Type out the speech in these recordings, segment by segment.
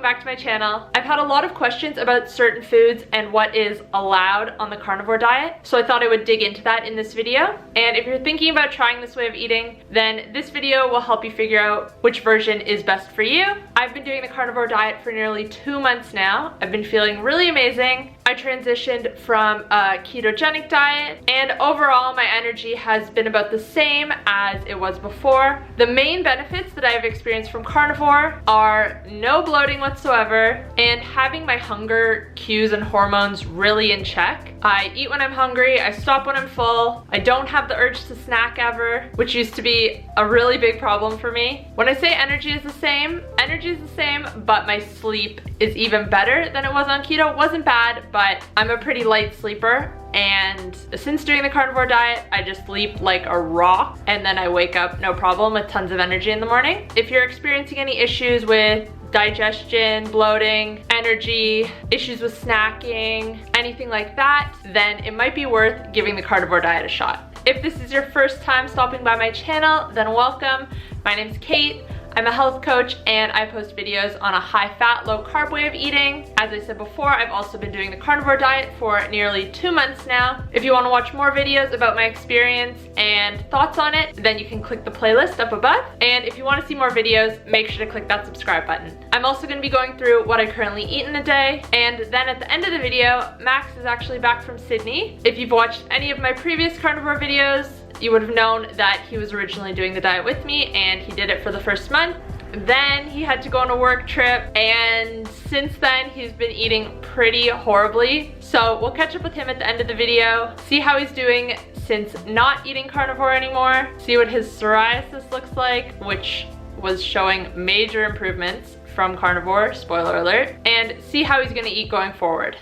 welcome back to my channel. I've had a lot of questions about certain foods and what is allowed on the carnivore diet, so I thought I would dig into that in this video. And if you're thinking about trying this way of eating, then this video will help you figure out which version is best for you. I've been doing the carnivore diet for nearly 2 months now. I've been feeling really amazing. I transitioned from a ketogenic diet, and overall my energy has been about the same as it was before. The main benefits that I've experienced from carnivore are no bloating whatsoever and having my hunger cues and hormones really in check. I eat when I'm hungry, I stop when I'm full, I don't have the urge to snack ever, which used to be a really big problem for me. When I say energy is the same, but my sleep is even better than it was on keto. It wasn't bad, but I'm a pretty light sleeper. And since doing the carnivore diet, I just sleep like a rock and then I wake up no problem with tons of energy in the morning. If you're experiencing any issues with digestion, bloating, energy, issues with snacking, anything like that, then it might be worth giving the carnivore diet a shot. If this is your first time stopping by my channel, then welcome. My name's Kate. I'm a health coach and I post videos on a high-fat, low-carb way of eating. As I said before, I've also been doing the carnivore diet for nearly 2 months now. If you want to watch more videos about my experience and thoughts on it, then you can click the playlist up above. And if you want to see more videos, make sure to click that subscribe button. I'm also going to be going through what I currently eat in a day, and then at the end of the video, Max is actually back from Sydney. If you've watched any of my previous carnivore videos, you would have known that he was originally doing the diet with me and he did it for the first month. Then he had to go on a work trip, and since then he's been eating pretty horribly. So we'll catch up with him at the end of the video, see how he's doing since not eating carnivore anymore, see what his psoriasis looks like, which was showing major improvements from carnivore, spoiler alert, and see how he's gonna eat going forward.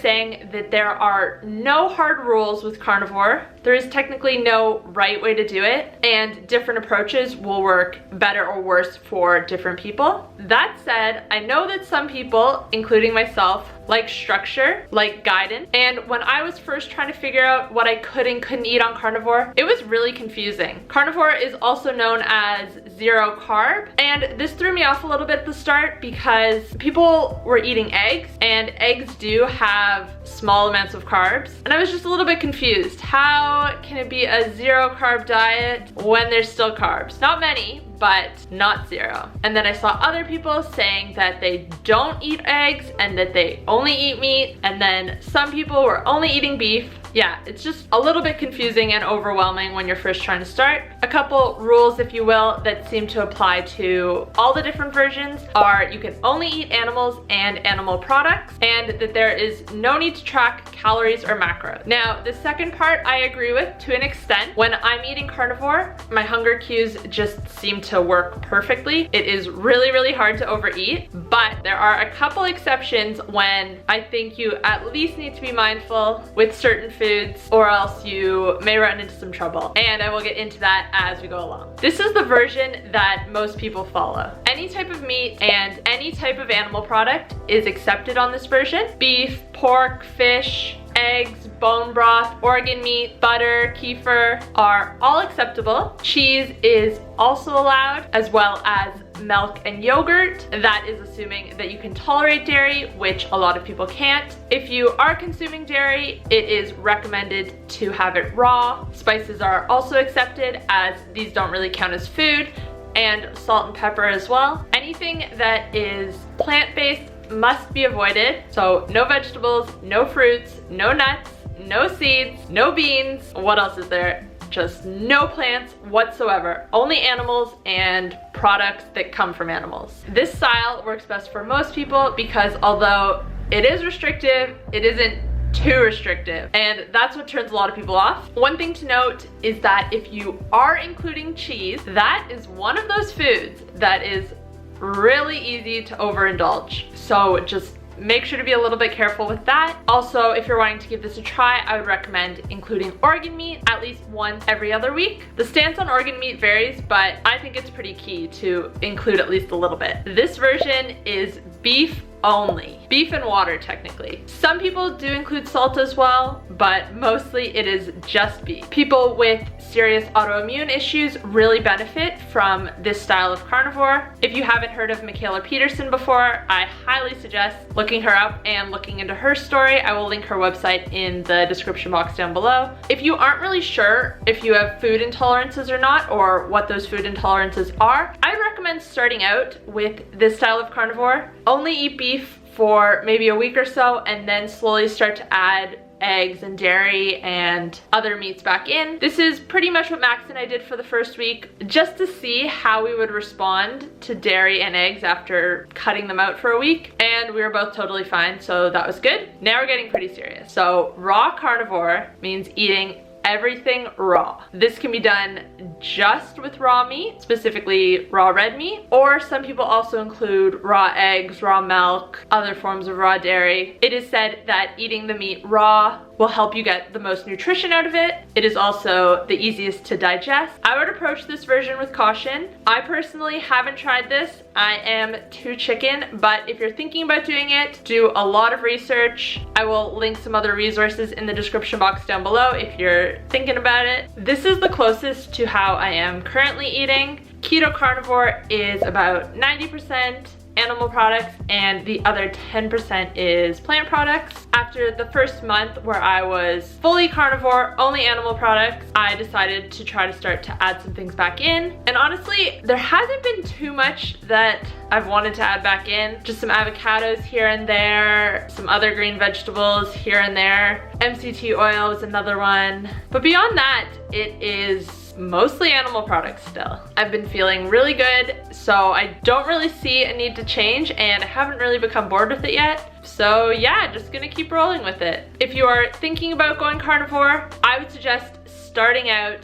Saying that there are no hard rules with carnivore. There is technically no right way to do it, and different approaches will work better or worse for different people. That said, I know that some people, including myself, like structure, like guidance, and when I was first trying to figure out what I could and couldn't eat on carnivore, it was really confusing. Carnivore is also known as zero carb, and this threw me off a little bit at the start because people were eating eggs, and eggs do have small amounts of carbs, and I was just a little bit confused. How can it be a zero carb diet when there's still carbs? Not many, but not zero. And then I saw other people saying that they don't eat eggs and that they only eat meat, and then some people were only eating beef. Yeah, it's just a little bit confusing and overwhelming when you're first trying to start. A couple rules, if you will, that seem to apply to all the different versions are you can only eat animals and animal products, and that there is no need to track calories or macros. Now, the second part I agree with to an extent. When I'm eating carnivore, my hunger cues just seem to work perfectly. It is really, really hard to overeat, but there are a couple exceptions when I think you at least need to be mindful with certain foods, or else you may run into some trouble. And I will get into that as we go along. This is the version that most people follow. Any type of meat and any type of animal product is accepted on this version. Beef, pork, fish, eggs, bone broth, organ meat, butter, kefir are all acceptable. Cheese is also allowed, as well as milk and yogurt. That is assuming that you can tolerate dairy, which a lot of people can't. If you are consuming dairy, it is recommended to have it raw. Spices are also accepted, as these don't really count as food, and salt and pepper as well. Anything that is plant-based must be avoided. So no vegetables, no fruits, no nuts, no seeds, no beans. What else is there? Just no plants whatsoever. Only animals and products that come from animals. This style works best for most people because although it is restrictive, it isn't too restrictive, and that's what turns a lot of people off. One thing to note is that if you are including cheese, that is one of those foods that is really easy to overindulge. So just make sure to be a little bit careful with that. Also, if you're wanting to give this a try, I would recommend including organ meat at least once every other week. The stance on organ meat varies, but I think it's pretty key to include at least a little bit. This version is beef only. Beef and water, technically. Some people do include salt as well, but mostly it is just beef. People with serious autoimmune issues really benefit from this style of carnivore. If you haven't heard of 𝗾𝙊𝗼𝙍 before, I highly suggest looking her up and looking into her story. I will link her website in the description box down below. If you aren't really sure if you have food intolerances or not, or what those food intolerances are, I recommend starting out with this style of carnivore. Only eat beef for maybe a week or so, and then slowly start to add eggs and dairy and other meats back in. This is pretty much what Max and I did for the first week, just to see how we would respond to dairy and eggs after cutting them out for a week, and we were both totally fine, so that was good. Now we're getting pretty serious. So raw carnivore means eating everything raw. This can be done just with raw meat, specifically raw red meat, or some people also include raw eggs, raw milk, other forms of raw dairy. It is said that eating the meat raw will help you get the most nutrition out of it. It is also the easiest to digest. I would approach this version with caution. I personally haven't tried this. I am too chicken, but if you're thinking about doing it, do a lot of research. I will link some other resources in the description box down below if you're thinking about it. This is the closest to how I am currently eating. Keto-Carnivore is about 90% animal products and the other 10% is plant products. After the first month where I was fully carnivore, only animal products, I decided to try to start to add some things back in. And honestly, there hasn't been too much that I've wanted to add back in. Just some avocados here and there, some other green vegetables here and there. MCT oil was another one. But beyond that, it is mostly animal products still. I've been feeling really good, so I don't really see a need to change, and I haven't really become bored with it yet. So yeah, just gonna keep rolling with it. If you are thinking about going carnivore, I would suggest starting out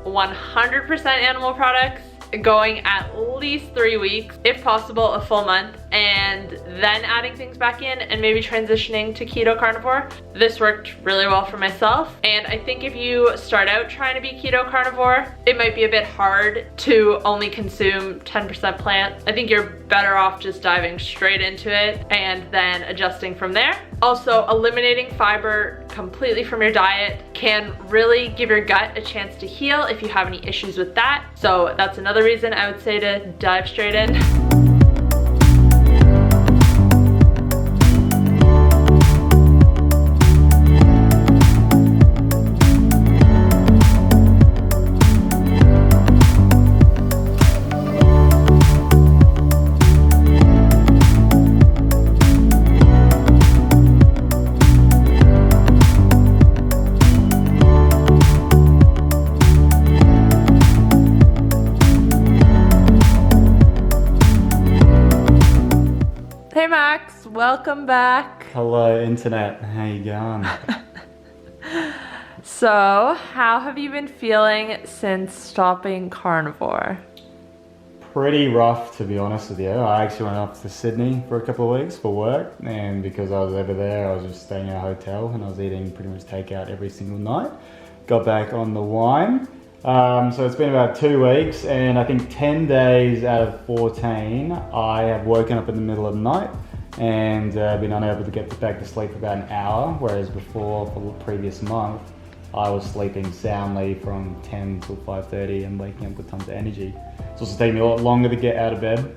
100% animal products, going at least 3 weeks, if possible a full month, and then adding things back in and maybe transitioning to Keto-Carnivore. This worked really well for myself, and I think if you start out trying to be Keto-Carnivore, it might be a bit hard to only consume 10% plant. I think you're better off just diving straight into it and then adjusting from there. Also, eliminating fiber completely from your diet can really give your gut a chance to heal if you have any issues with that. So that's another reason I would say to dive straight in. Hey Max, welcome back. Hello internet, how you going? So, how have you been feeling since stopping carnivore? Pretty rough, to be honest with you. I actually went up to Sydney for a couple of weeks for work, and because I was over there, I was just staying in a hotel and I was eating pretty much takeout every single night. Got back on the wine. So it's been about 2 weeks, and I think 10 days out of 14, I have woken up in the middle of the night and been unable to get back to sleep for about an hour, whereas before, for the previous month, I was sleeping soundly from 10 till 5:30 and waking up with tons of energy. It's also taking me a lot longer to get out of bed.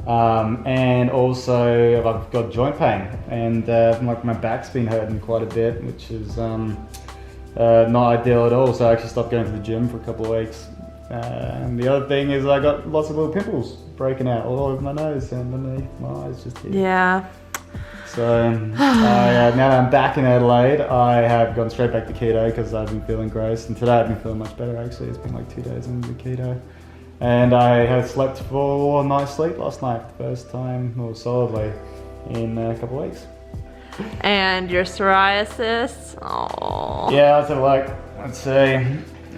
And also I've got joint pain, and like my back's been hurting quite a bit, which is not ideal at all. So I actually stopped going to the gym for a couple of weeks. And the other thing is I got lots of little pimples breaking out all over my nose and underneath my eyes just here. Yeah. So now that I'm back in Adelaide, I have gone straight back to keto because I've been feeling gross. And today I've been feeling much better actually. It's been like 2 days into the keto. And I had slept for a night's sleep last night, first time, more solidly. in a couple of weeks. And your psoriasis? Oh. Yeah, let's have a look. Let's see.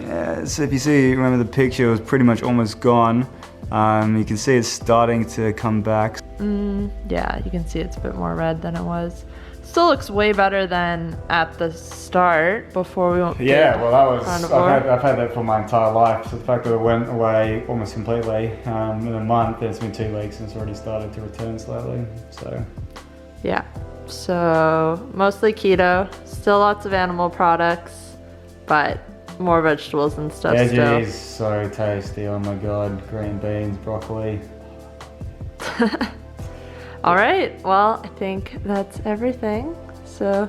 Yeah, so if you see, remember the picture was pretty much almost gone. You can see it's starting to come back. Yeah, you can see it's a bit more red than it was. Still looks way better than at the start before we went. Yeah, well that was, Carnivore. I've had that for my entire life. So the fact that it went away almost completely in a month, it's been 2 weeks and it's already started to return slightly, so. Yeah, so mostly keto, still lots of animal products, but more vegetables and stuff still. Veggies, so tasty, oh my god, green beans, broccoli. All right, well, I think that's everything. So,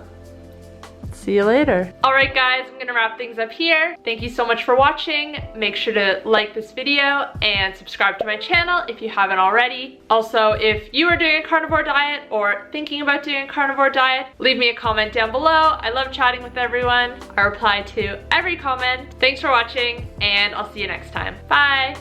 see you later. All right, guys, I'm gonna wrap things up here. Thank you so much for watching. Make sure to like this video and subscribe to my channel if you haven't already. Also, if you are doing a carnivore diet or thinking about doing a carnivore diet, leave me a comment down below. I love chatting with everyone. I reply to every comment. Thanks for watching, and I'll see you next time. Bye.